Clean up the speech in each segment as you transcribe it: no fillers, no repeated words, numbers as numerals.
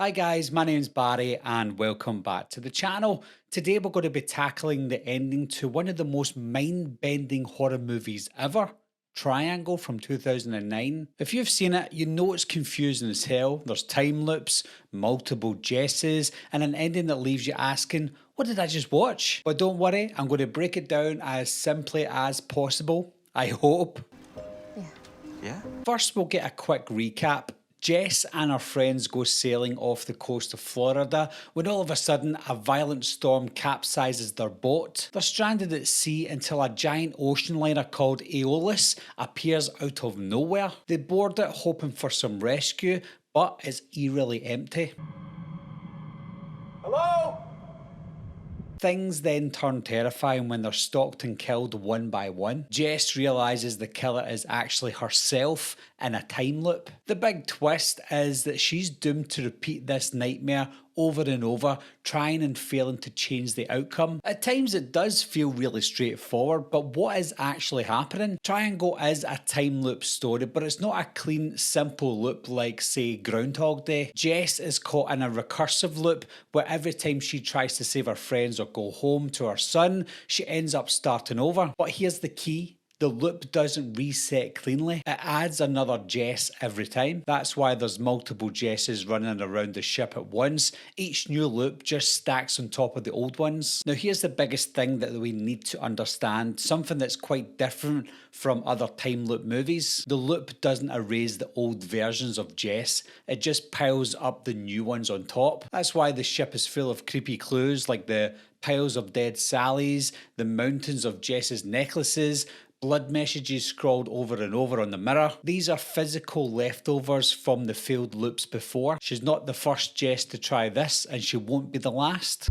Hi guys, my name's Barry and welcome back to the channel. Today we're going to be tackling the ending to one of the most mind-bending horror movies ever, Triangle from 2009. If you've seen it, you know it's confusing as hell. There's time loops, multiple Jesses, and an ending that leaves you asking, what did I just watch? But don't worry, I'm going to break it down as simply as possible, I hope. Yeah? First, we'll get a quick recap. Jess and her friends go sailing off the coast of Florida when all of a sudden a violent storm capsizes their boat. They're stranded at sea until a giant ocean liner called Aeolus appears out of nowhere. They board it hoping for some rescue, but it's eerily empty. Hello? Things then turn terrifying when they're stalked and killed one by one. Jess realises the killer is actually herself in a time loop. The big twist is that she's doomed to repeat this nightmare over and over, trying and failing to change the outcome. At times it does feel really straightforward, but what is actually happening? Triangle is a time loop story, but it's not a clean, simple loop like, say, Groundhog Day. Jess is caught in a recursive loop where every time she tries to save her friends or go home to her son, she ends up starting over. But here's the key. The loop doesn't reset cleanly. It adds another Jess every time. That's why there's multiple Jesses running around the ship at once. Each new loop just stacks on top of the old ones. Now here's the biggest thing that we need to understand, something that's quite different from other time loop movies. The loop doesn't erase the old versions of Jess, it just piles up the new ones on top. That's why the ship is full of creepy clues like the piles of dead Sallys, the mountains of Jess's necklaces, blood messages scrawled over and over on the mirror. These are physical leftovers from the failed loops before. She's not the first Jess to try this, and she won't be the last.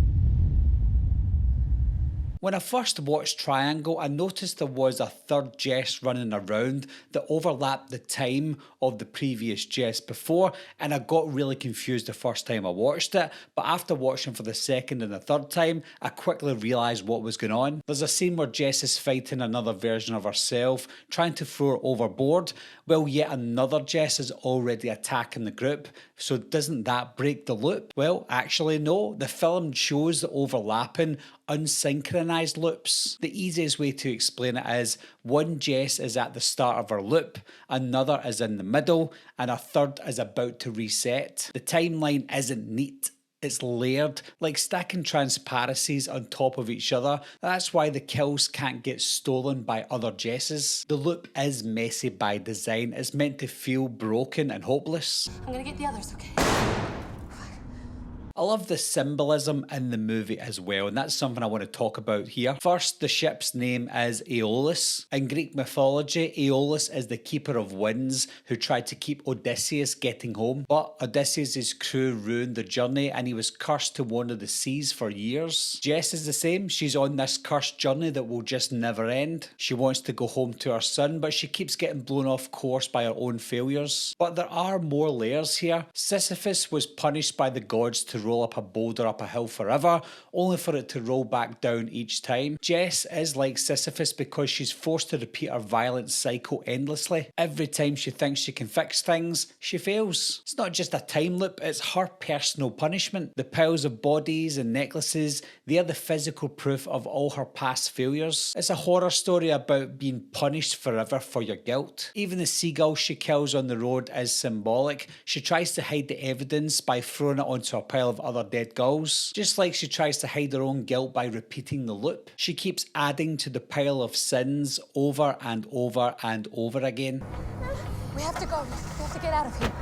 When I first watched Triangle, I noticed there was a third Jess running around that overlapped the time of the previous Jess before, and I got really confused the first time I watched it, but after watching for the second and the third time, I quickly realised what was going on. There's a scene where Jess is fighting another version of herself, trying to throw her overboard, while yet another Jess is already attacking the group, so doesn't that break the loop? Well, actually no, the film shows the overlapping, unsynchronized loops. The easiest way to explain it is one Jess is at the start of her loop, another is in the middle, and a third is about to reset. The timeline isn't neat. It's layered, like stacking transparencies on top of each other. That's why the kills can't get stolen by other Jesses. The loop is messy by design. It's meant to feel broken and hopeless. I'm gonna get the others, okay? I love the symbolism in the movie as well, and that's something I want to talk about here. First, the ship's name is Aeolus. In Greek mythology, Aeolus is the keeper of winds who tried to keep Odysseus getting home, but Odysseus' crew ruined the journey and he was cursed to wander the seas for years. Jess is the same. She's on this cursed journey that will just never end. She wants to go home to her son, but she keeps getting blown off course by her own failures. But there are more layers here. Sisyphus was punished by the gods to roll up a boulder up a hill forever, only for it to roll back down each time. Jess is like Sisyphus because she's forced to repeat her violent cycle endlessly. Every time she thinks she can fix things, she fails. It's not just a time loop, it's her personal punishment. The piles of bodies and necklaces, they are the physical proof of all her past failures. It's a horror story about being punished forever for your guilt. Even the seagull she kills on the road is symbolic. She tries to hide the evidence by throwing it onto a pile of other dead gulls, just like she tries to hide her own guilt by repeating the loop. She keeps adding to the pile of sins over and over and over again. We have to go. We have to get out of here.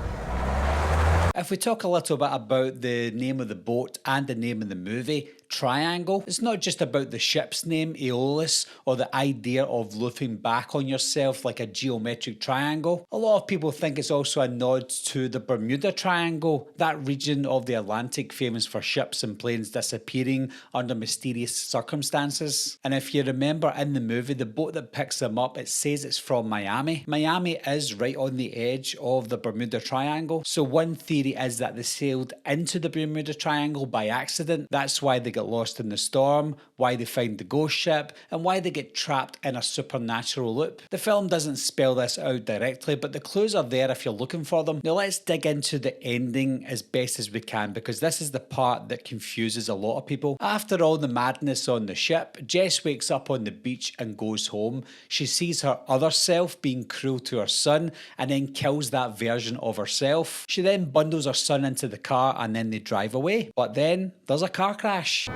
If we talk a little bit about the name of the boat and the name of the movie, Triangle, it's not just about the ship's name, Aeolus, or the idea of looping back on yourself like a geometric triangle. A lot of people think it's also a nod to the Bermuda Triangle, that region of the Atlantic famous for ships and planes disappearing under mysterious circumstances. And if you remember in the movie, the boat that picks them up, it says it's from Miami. Miami is right on the edge of the Bermuda Triangle, so one theory is that they sailed into the Bermuda Triangle by accident. That's why they get lost in the storm, why they find the ghost ship, and why they get trapped in a supernatural loop. The film doesn't spell this out directly, but the clues are there if you're looking for them. Now let's dig into the ending as best as we can, because this is the part that confuses a lot of people. After all the madness on the ship, Jess wakes up on the beach and goes home. She sees her other self being cruel to her son and then kills that version of herself. She then bundles her son into the car and then they drive away. But then there's a car crash.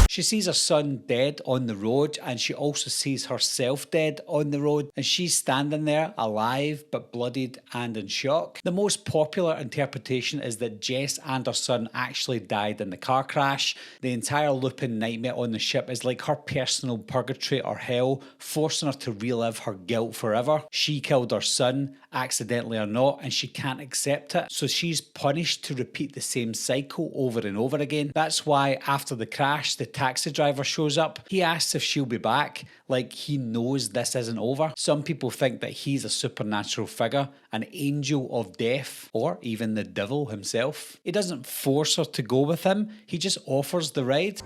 She sees her son dead on the road, and she also sees herself dead on the road, and she's standing there alive but bloodied and in shock. The most popular interpretation is that Jess and her son actually died in the car crash. The entire looping nightmare on the ship is like her personal purgatory or hell, forcing her to relive her guilt forever. She killed her son, accidentally or not, and she can't accept it, so she's punished to repeat the same cycle over and over again. That's why after the crash, the taxi driver shows up. He asks if she'll be back, like he knows this isn't over. Some people think that he's a supernatural figure, an angel of death, or even the devil himself. He doesn't force her to go with him, he just offers the ride.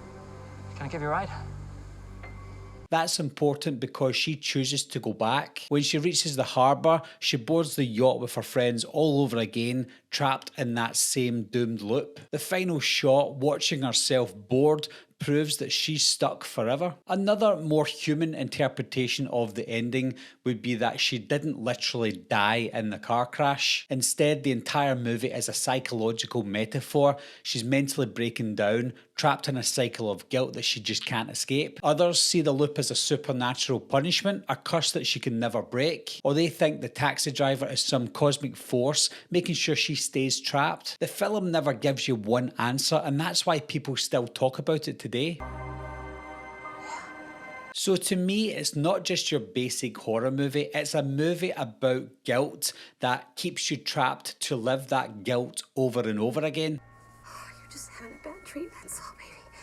Can I give you a ride? That's important because she chooses to go back. When she reaches the harbour, she boards the yacht with her friends all over again, trapped in that same doomed loop. The final shot, watching herself board, proves that she's stuck forever. Another more human interpretation of the ending would be that she didn't literally die in the car crash. Instead, the entire movie is a psychological metaphor. She's mentally breaking down, trapped in a cycle of guilt that she just can't escape. Others see the loop as a supernatural punishment, a curse that she can never break, or they think the taxi driver is some cosmic force making sure she stays trapped. The film never gives you one answer, and that's why people still talk about it today. So to me, it's not just your basic horror movie, it's a movie about guilt that keeps you trapped to live that guilt over and over again. You're just having a bad dream, that's all, baby.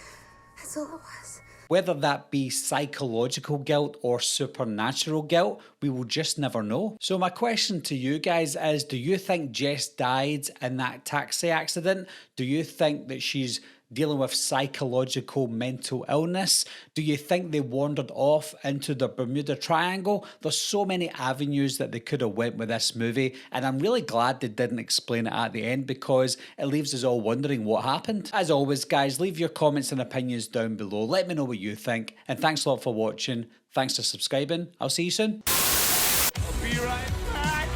That's all it was. Whether that be psychological guilt or supernatural guilt, we will just never know. So my question to you guys is, do you think Jess died in that taxi accident? Do you think that she's dealing with psychological mental illness? Do you think they wandered off into the Bermuda Triangle? There's so many avenues that they could have went with this movie, and I'm really glad they didn't explain it at the end because it leaves us all wondering what happened. As always, guys, leave your comments and opinions down below. Let me know what you think, and thanks a lot for watching. Thanks for subscribing. I'll see you soon. I'll be right back.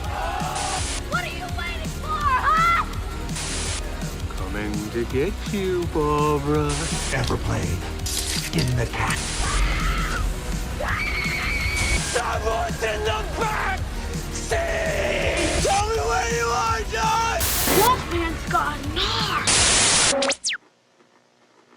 What are you waiting for, huh? Coming to get you, Barbara. Ever played in the cat? Someone's in the